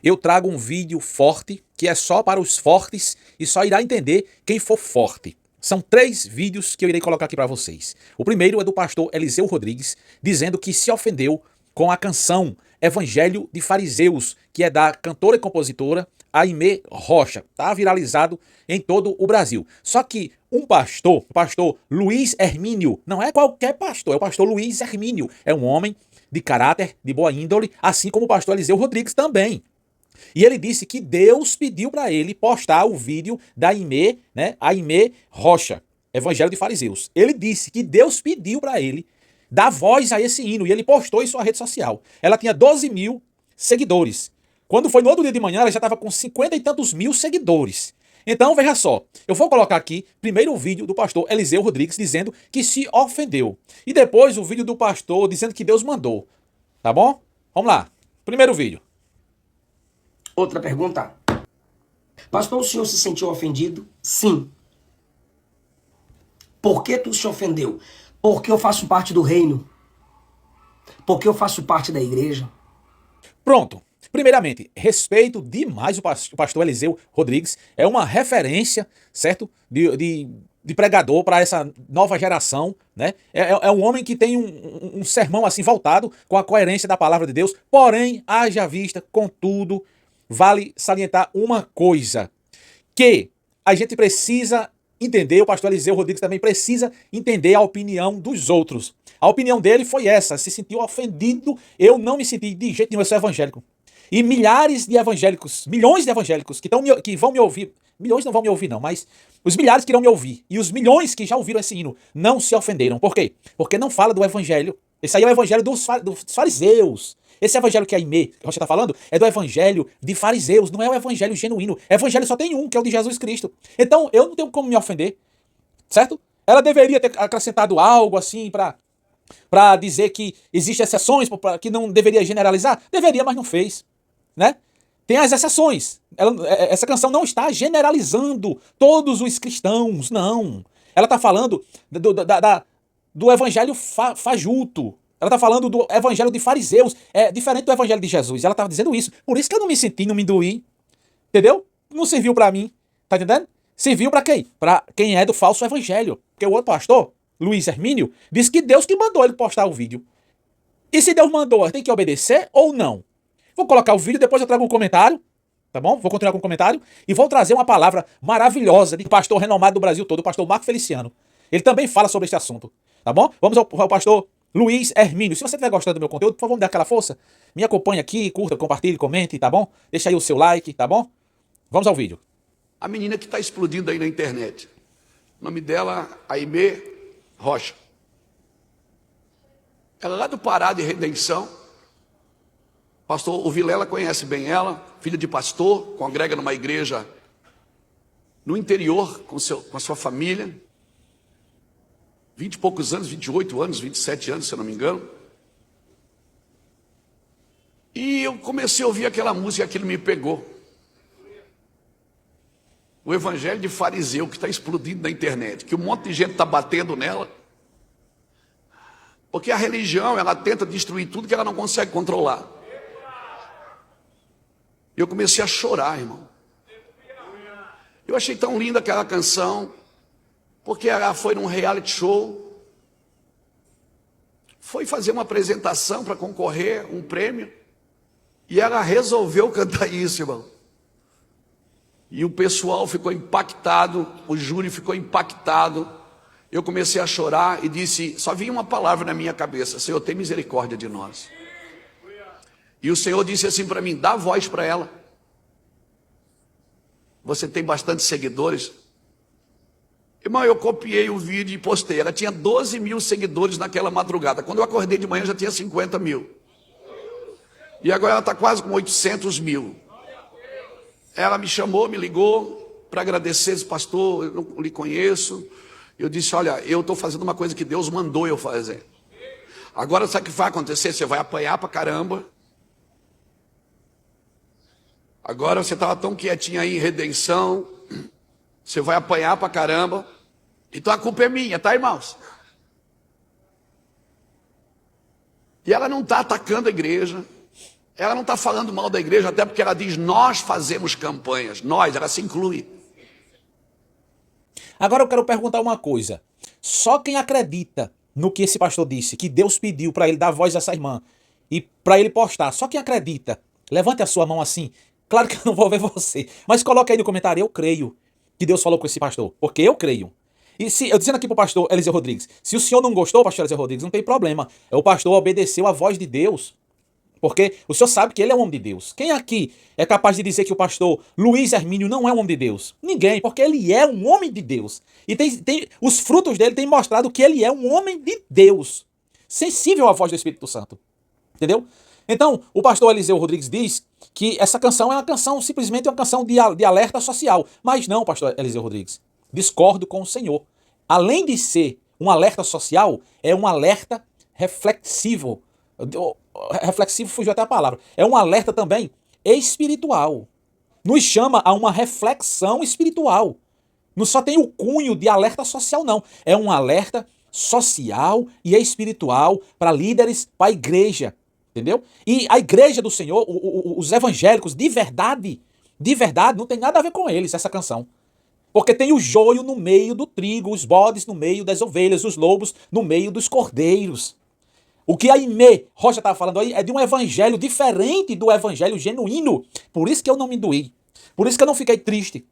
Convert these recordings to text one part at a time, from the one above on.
eu trago um vídeo forte, que é só para os fortes e só irá entender quem for forte. São 3 vídeos que eu irei colocar aqui para vocês. O primeiro é do pastor Eliseu Rodrigues, dizendo que se ofendeu com a canção Evangelho de Fariseus, que é da cantora e compositora Aimee Rocha. Tá viralizado em todo o Brasil. Só que um pastor, o pastor Luiz Hermínio, não é qualquer pastor, é o pastor Luiz Hermínio. É um homem de caráter, de boa índole, assim como o pastor Eliseu Rodrigues também. E ele disse que Deus pediu para ele postar o vídeo da Aimee, né, Aimee Rocha, Evangelho de Fariseus. Ele disse que Deus pediu para ele dar voz a esse hino e ele postou em sua rede social. Ela tinha 12 mil seguidores. Quando foi no outro dia de manhã, ela já estava com 50 e tantos mil seguidores. Então, veja só, eu vou colocar aqui primeiro o vídeo do pastor Eliseu Rodrigues dizendo que se ofendeu. E depois o vídeo do pastor dizendo que Deus mandou. Tá bom? Vamos lá. Primeiro vídeo. Outra pergunta. Pastor, o senhor se sentiu ofendido? Sim. Por que tu se ofendeu? Porque eu faço parte do reino. Porque eu faço parte da igreja. Pronto. Primeiramente, respeito demais o pastor Eliseu Rodrigues. É uma referência, certo? De pregador para essa nova geração, né? É um homem que tem um sermão assim voltado com a coerência da palavra de Deus. Porém, haja vista, contudo, vale salientar uma coisa, que a gente precisa entender, o pastor Eliseu Rodrigues também precisa entender a opinião dos outros. A opinião dele foi essa, se sentiu ofendido, eu não me senti de jeito nenhum, eu sou evangélico. E milhares de evangélicos, milhões de evangélicos que vão me ouvir, milhões não vão me ouvir não, mas os milhares que irão me ouvir e os milhões que já ouviram esse hino não se ofenderam. Por quê? Porque não fala do evangelho. Esse aí é o evangelho dos fariseus. Esse evangelho que a Aimee Rocha está falando é do evangelho de fariseus, não é o evangelho genuíno. Evangelho só tem um, que é o de Jesus Cristo. Então eu não tenho como me ofender, certo? Ela deveria ter acrescentado algo assim para dizer que existem exceções, que não deveria generalizar. Deveria, mas não fez, né? Tem as exceções. Essa canção não está generalizando todos os cristãos, não. Ela está falando do evangelho fajuto. Ela está falando do evangelho de fariseus. É diferente do evangelho de Jesus. Ela estava dizendo isso. Por isso que eu não me senti, não me doí. Entendeu? Não serviu para mim. Tá entendendo? Serviu para quem? Para quem é do falso evangelho. Porque o outro pastor, Luiz Hermínio, disse que Deus que mandou ele postar o vídeo. E se Deus mandou, tem que obedecer ou não? Vou colocar o vídeo, depois eu trago um comentário, tá bom? Vou continuar com o comentário e vou trazer uma palavra maravilhosa de pastor renomado do Brasil todo, o pastor Marco Feliciano. Ele também fala sobre esse assunto, tá bom? Vamos ao pastor Luiz Hermínio. Se você estiver gostando do meu conteúdo, por favor, me dê aquela força. Me acompanhe aqui, curta, compartilhe, comente, tá bom? Deixa aí o seu like, tá bom? Vamos ao vídeo. A menina que está explodindo aí na internet. O nome dela, Aimee Rocha. Ela é lá do Pará de Redenção. Pastor, o Vilela conhece bem ela, filha de pastor, congrega numa igreja no interior com a sua família. 20 e poucos anos, 28 anos, 27 anos, se eu não me engano. E eu comecei a ouvir aquela música e aquilo me pegou. O evangelho de fariseu que está explodindo na internet, que um monte de gente está batendo nela. Porque a religião, ela tenta destruir tudo que ela não consegue controlar. E eu comecei a chorar, irmão. Eu achei tão linda aquela canção, porque ela foi num reality show, foi fazer uma apresentação para concorrer um prêmio, e ela resolveu cantar isso, irmão. E o pessoal ficou impactado, o júri ficou impactado. Eu comecei a chorar e disse, só vinha uma palavra na minha cabeça: Senhor, tem misericórdia de nós. E o Senhor disse assim para mim, dá voz para ela. Você tem bastante seguidores. Irmão, eu copiei o vídeo e postei. Ela tinha 12 mil seguidores naquela madrugada. Quando eu acordei de manhã já tinha 50 mil. E agora ela está quase com 800 mil. Ela me chamou, me ligou para agradecer, disse, pastor, eu não lhe conheço. Eu disse, olha, eu estou fazendo uma coisa que Deus mandou eu fazer. Agora sabe o que vai acontecer? Você vai apanhar para caramba. Agora você estava tão quietinho aí em redenção. Você vai apanhar para caramba. Então a culpa é minha, tá, irmãos? E ela não está atacando a igreja. Ela não está falando mal da igreja, até porque ela diz, nós fazemos campanhas. Nós, ela se inclui. Agora eu quero perguntar uma coisa. Só quem acredita no que esse pastor disse, que Deus pediu para ele dar voz a essa irmã e para ele postar, só quem acredita, levante a sua mão assim. Claro que eu não vou ver você, mas coloque aí no comentário, eu creio que Deus falou com esse pastor, porque eu creio. E se eu dizendo aqui pro pastor Eliseu Rodrigues, se o senhor não gostou, pastor Eliseu Rodrigues, não tem problema. O pastor obedeceu a voz de Deus. Porque o senhor sabe que ele é um homem de Deus. Quem aqui é capaz de dizer que o pastor Luiz Hermínio não é um homem de Deus? Ninguém, porque ele é um homem de Deus. E os frutos dele têm mostrado que ele é um homem de Deus. Sensível à voz do Espírito Santo. Entendeu? Então, o pastor Eliseu Rodrigues diz que essa canção é uma canção, simplesmente uma canção de alerta social. Mas não, pastor Eliseu Rodrigues. Discordo com o senhor. Além de ser um alerta social, é um alerta reflexivo. Reflexivo fugiu até a palavra. É um alerta também espiritual. Nos chama a uma reflexão espiritual. Não só tem o cunho de alerta social, não. É um alerta social e espiritual para líderes, para a igreja. Entendeu? E a igreja do Senhor, os evangélicos, de verdade, não tem nada a ver com eles, essa canção. Porque tem o joio no meio do trigo, os bodes no meio das ovelhas, os lobos no meio dos cordeiros. O que a Aimee Rocha estava falando aí é de um evangelho diferente do evangelho genuíno. Por isso que eu não me doei. Por isso que eu não fiquei triste.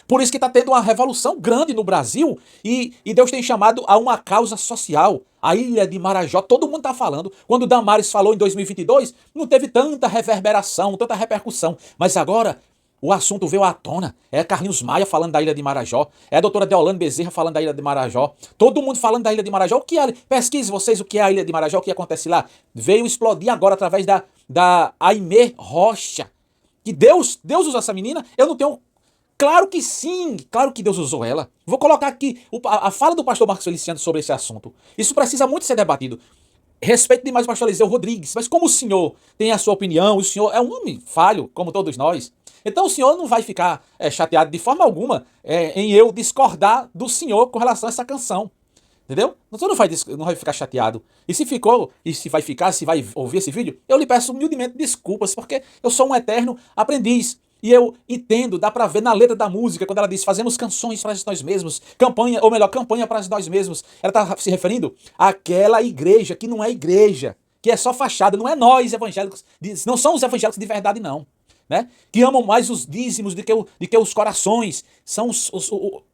Por isso que está tendo uma revolução grande no Brasil e Deus tem chamado a uma causa social. A Ilha de Marajó, todo mundo está falando. Quando Damares falou em 2022, não teve tanta reverberação, tanta repercussão. Mas agora o assunto veio à tona. É Carlinhos Maia falando da Ilha de Marajó. É a doutora Deolane Bezerra falando da Ilha de Marajó. Todo mundo falando da Ilha de Marajó. O que é? Pesquise vocês o que é a Ilha de Marajó, o que acontece lá. Veio explodir agora através da Aimee Rocha. Que Deus usou essa menina. Eu não tenho... Claro que sim, claro que Deus usou ela. Vou colocar aqui a fala do pastor Marcos Feliciano sobre esse assunto. Isso precisa muito ser debatido. Respeito demais o pastor Eliseu Rodrigues, mas como o senhor tem a sua opinião, o senhor é um homem falho, como todos nós, então o senhor não vai ficar chateado de forma alguma em eu discordar do senhor com relação a essa canção. Entendeu? O senhor não vai ficar chateado. E se ficou, e se vai ficar, se vai ouvir esse vídeo, eu lhe peço humildemente desculpas, porque eu sou um eterno aprendiz. E eu entendo, dá pra ver na letra da música, quando ela diz, fazemos canções para nós mesmos, campanha para nós mesmos. Ela tá se referindo àquela igreja que não é igreja, que é só fachada, não é nós evangélicos, não são os evangélicos de verdade não, né? Que amam mais os dízimos do que os corações, são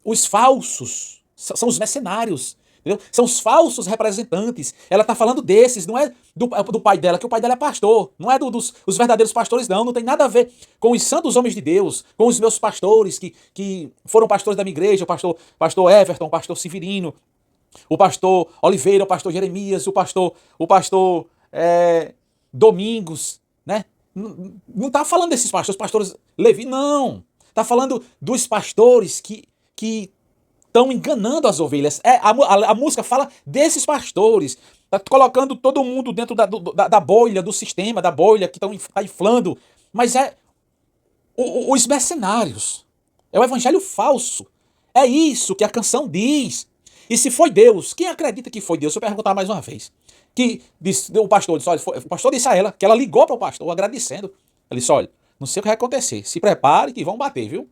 os falsos, são os mercenários. Entendeu? São os falsos representantes. Ela está falando desses, não é do pai dela, que o pai dela é pastor. Não é dos verdadeiros pastores, não. Não tem nada a ver com os santos homens de Deus, com os meus pastores, que foram pastores da minha igreja, o pastor Everton, o pastor Severino, o pastor Oliveira, o pastor Jeremias, o pastor Domingos, né? Não está falando desses pastores Levi, não. Está falando dos pastores que estão enganando as ovelhas. A música fala desses pastores. Está colocando todo mundo dentro da bolha, do sistema, da bolha que está inflando. Mas os mercenários. É o evangelho falso. É isso que a canção diz. E se foi Deus, quem acredita que foi Deus? Eu vou perguntar mais uma vez. O pastor disse, olha, o pastor disse a ela, que ela ligou para o pastor agradecendo. Ele disse, olha, não sei o que vai acontecer. Se prepare que vão bater, viu?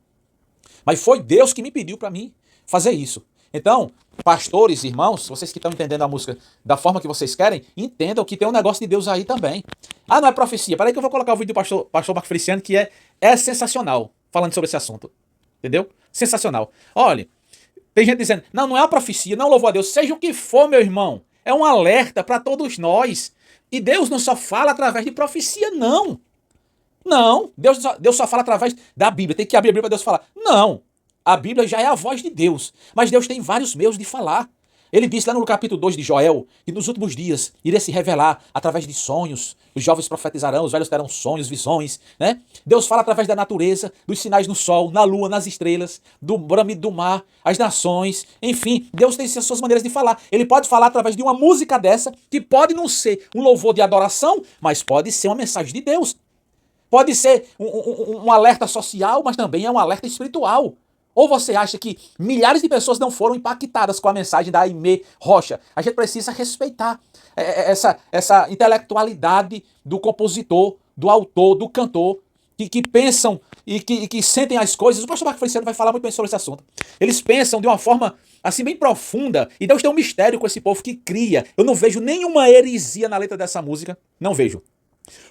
Mas foi Deus que me pediu para mim fazer isso. Então, pastores, irmãos, vocês que estão entendendo a música da forma que vocês querem, entendam que tem um negócio de Deus aí também. Ah, não é profecia. Peraí que eu vou colocar o vídeo do pastor Marcos Feliciano, que é sensacional, falando sobre esse assunto. Entendeu? Sensacional. Olha, tem gente dizendo, não é uma profecia, não louvou a Deus. Seja o que for, meu irmão. É um alerta para todos nós. E Deus não só fala através de profecia, não. Não. Deus só fala através da Bíblia. Tem que abrir a Bíblia para Deus falar. Não. A Bíblia já é a voz de Deus, mas Deus tem vários meios de falar. Ele disse lá no capítulo 2 de Joel, que nos últimos dias iria se revelar através de sonhos. Os jovens profetizarão, os velhos terão sonhos, visões, né? Deus fala através da natureza, dos sinais no sol, na lua, nas estrelas, do bramido do mar, as nações, enfim. Deus tem as suas maneiras de falar. Ele pode falar através de uma música dessa, que pode não ser um louvor de adoração, mas pode ser uma mensagem de Deus. Pode ser um alerta social, mas também é um alerta espiritual. Ou você acha que milhares de pessoas não foram impactadas com a mensagem da Aimee Rocha? A gente precisa respeitar essa intelectualidade do compositor, do autor, do cantor, que pensam e que sentem as coisas. O pastor Marco Feliciano vai falar muito bem sobre esse assunto. Eles pensam de uma forma assim bem profunda, e Deus tem um mistério com esse povo que cria. Eu não vejo nenhuma heresia na letra dessa música, não vejo.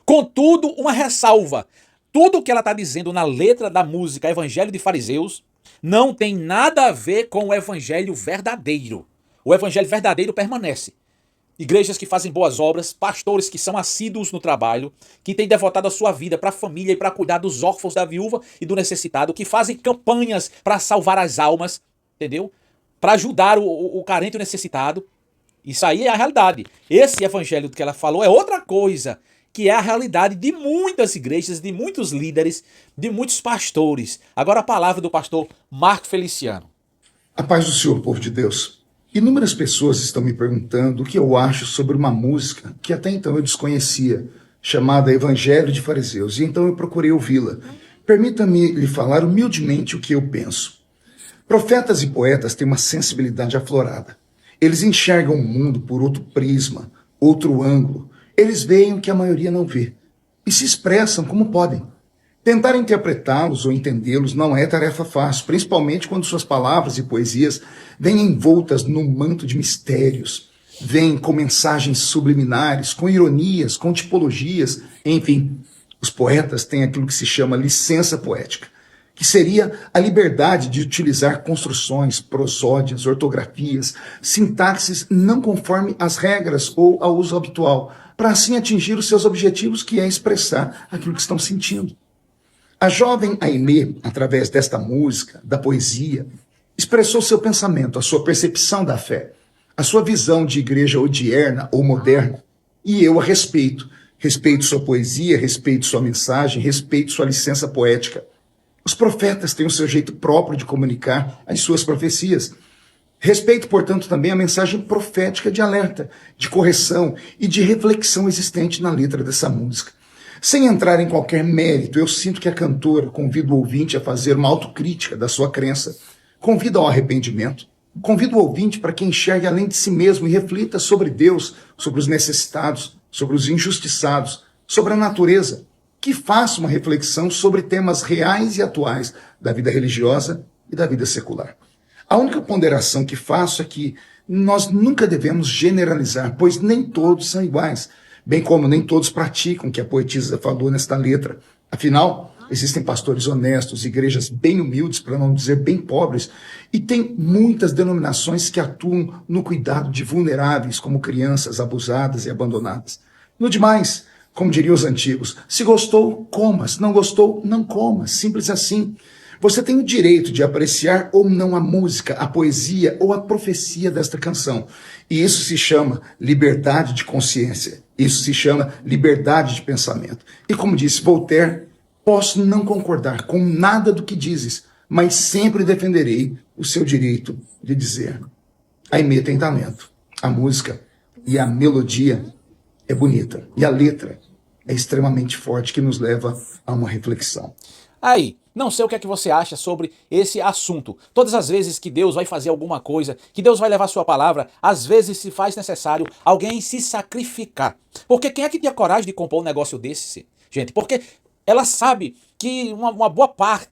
Contudo, uma ressalva. Tudo que ela está dizendo na letra da música Evangelho de Fariseus não tem nada a ver com o evangelho verdadeiro. O evangelho verdadeiro permanece. Igrejas que fazem boas obras, pastores que são assíduos no trabalho, que têm devotado a sua vida para a família e para cuidar dos órfãos, da viúva e do necessitado, que fazem campanhas para salvar as almas, entendeu? Para ajudar o carente e o necessitado. Isso aí é a realidade. Esse evangelho que ela falou é outra coisa, que é a realidade de muitas igrejas, de muitos líderes, de muitos pastores. Agora a palavra do pastor Marco Feliciano. A paz do Senhor, povo de Deus. Inúmeras pessoas estão me perguntando o que eu acho sobre uma música que até então eu desconhecia, chamada Evangelho de Fariseus, e então eu procurei ouvi-la. Permita-me lhe falar humildemente o que eu penso. Profetas e poetas têm uma sensibilidade aflorada. Eles enxergam o mundo por outro prisma, outro ângulo. Eles veem o que a maioria não vê e se expressam como podem. Tentar interpretá-los ou entendê-los não é tarefa fácil, principalmente quando suas palavras e poesias vêm envoltas num manto de mistérios, vêm com mensagens subliminares, com ironias, com tipologias, enfim. Os poetas têm aquilo que se chama licença poética, que seria a liberdade de utilizar construções, prosódias, ortografias, sintaxes não conforme as regras ou ao uso habitual, para assim atingir os seus objetivos, que é expressar aquilo que estão sentindo. A jovem Aimee, através desta música, da poesia, expressou seu pensamento, a sua percepção da fé, a sua visão de igreja odierna ou moderna, e eu a respeito. Respeito sua poesia, respeito sua mensagem, respeito sua licença poética. Os profetas têm o seu jeito próprio de comunicar as suas profecias. Respeito, portanto, também a mensagem profética de alerta, de correção e de reflexão existente na letra dessa música. Sem entrar em qualquer mérito, eu sinto que a cantora convida o ouvinte a fazer uma autocrítica da sua crença, convida ao arrependimento, convida o ouvinte para que enxergue além de si mesmo e reflita sobre Deus, sobre os necessitados, sobre os injustiçados, sobre a natureza, que faça uma reflexão sobre temas reais e atuais da vida religiosa e da vida secular. A única ponderação que faço é que nós nunca devemos generalizar, pois nem todos são iguais, bem como nem todos praticam o que a poetisa falou nesta letra. Afinal, existem pastores honestos, igrejas bem humildes, para não dizer bem pobres, e tem muitas denominações que atuam no cuidado de vulneráveis, como crianças abusadas e abandonadas. No demais, como diriam os antigos, se gostou, coma, se não gostou, não coma, simples assim. Você tem o direito de apreciar ou não a música, a poesia ou a profecia desta canção. E isso se chama liberdade de consciência. Isso se chama liberdade de pensamento. E como disse Voltaire, posso não concordar com nada do que dizes, mas sempre defenderei o seu direito de dizer. A Aimee tem talento. A música e a melodia é bonita. E a letra é extremamente forte, que nos leva a uma reflexão. Aí, não sei o que é que você acha sobre esse assunto. Todas as vezes que Deus vai fazer alguma coisa, que Deus vai levar sua palavra, às vezes se faz necessário alguém se sacrificar. Porque quem é que tinha coragem de compor um negócio desse, gente? Porque ela sabe que uma boa parte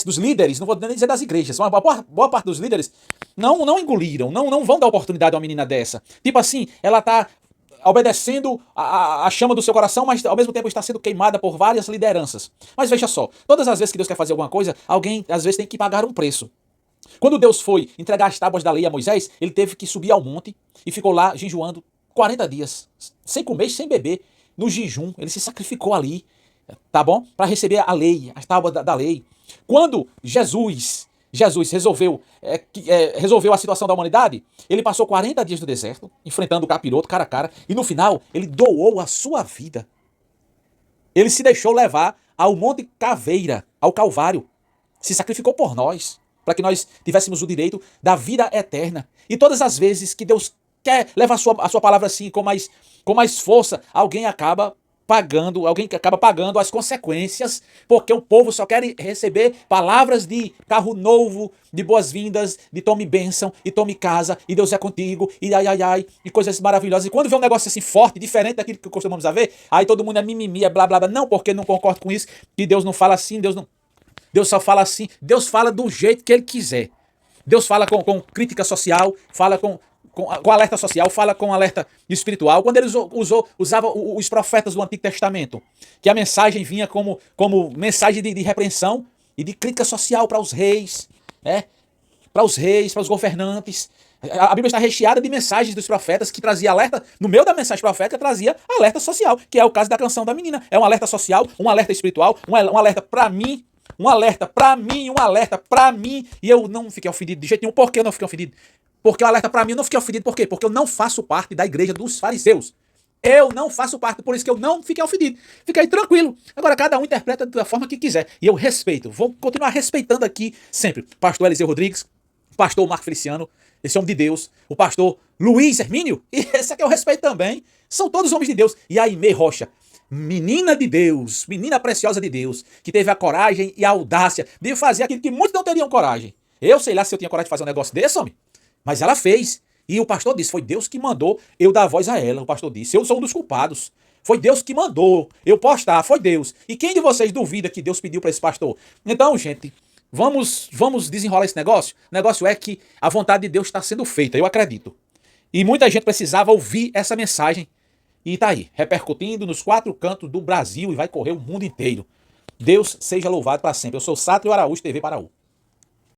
dos líderes, não vou nem dizer das igrejas, uma boa parte dos líderes não engoliram, não vão dar oportunidade a uma menina dessa. Tipo assim, ela tá obedecendo a chama do seu coração, mas ao mesmo tempo está sendo queimada por várias lideranças. Mas veja só, todas as vezes que Deus quer fazer alguma coisa, alguém às vezes tem que pagar um preço. Quando Deus foi entregar as tábuas da lei a Moisés, ele teve que subir ao monte e ficou lá jejuando 40 dias, sem comer, sem beber, no jejum. Ele se sacrificou ali, tá bom? Para receber a lei, as tábuas da lei. Quando Jesus resolveu a situação da humanidade, ele passou 40 dias no deserto, enfrentando o capiroto cara a cara, e no final ele doou a sua vida. Ele se deixou levar ao Monte Caveira, ao Calvário. Se sacrificou por nós, para que nós tivéssemos o direito da vida eterna. E todas as vezes que Deus quer levar a sua palavra assim, com mais força, alguém acaba pagando, alguém que acaba pagando as consequências, porque o povo só quer receber palavras de carro novo, de boas-vindas, de tome bênção, e tome casa, e Deus é contigo, e ai, ai, ai, e coisas maravilhosas. E quando vê um negócio assim forte, diferente daquilo que costumamos a ver, aí todo mundo é mimimi, é blá, blá, blá. Não, porque não concordo com isso, que Deus não fala assim, Deus só fala assim, Deus fala do jeito que Ele quiser. Deus fala com crítica social, fala com alerta social, fala com alerta espiritual. Quando ele usava os profetas do Antigo Testamento, que a mensagem vinha como mensagem de repreensão e de crítica social para os reis, né? Para os reis, para os governantes. A Bíblia está recheada de mensagens dos profetas que trazia alerta, no meio da mensagem profética trazia alerta social, que é o caso da canção da menina. É um alerta social, um alerta espiritual, um alerta para mim, um alerta pra mim, e eu não fiquei ofendido de jeito nenhum. Por que eu não fiquei ofendido? Porque o alerta pra mim, eu não fiquei ofendido. Por quê? Porque eu não faço parte da igreja dos fariseus. Eu não faço parte, por isso que eu não fiquei ofendido. Fiquei tranquilo. Agora, cada um interpreta da forma que quiser. E eu respeito, vou continuar respeitando aqui sempre. Pastor Eliseu Rodrigues, pastor Marco Feliciano, esse homem de Deus, o pastor Luiz Hermínio, e esse aqui eu respeito também. São todos homens de Deus. E a Aimee Rocha, menina de Deus, menina preciosa de Deus, que teve a coragem e a audácia de fazer aquilo que muitos não teriam coragem. Eu sei lá se eu tinha coragem de fazer um negócio desse, homem. Mas ela fez. E o pastor disse, foi Deus que mandou eu dar voz a ela. O pastor disse, eu sou um dos culpados. Foi Deus que mandou eu postar, foi Deus. E quem de vocês duvida que Deus pediu para esse pastor? Então, gente, vamos desenrolar esse negócio? O negócio é que a vontade de Deus está sendo feita, eu acredito. E muita gente precisava ouvir essa mensagem. E tá aí, repercutindo nos 4 cantos do Brasil e vai correr o mundo inteiro. Deus seja louvado para sempre. Eu sou Sátrio Araújo, TV Paraú.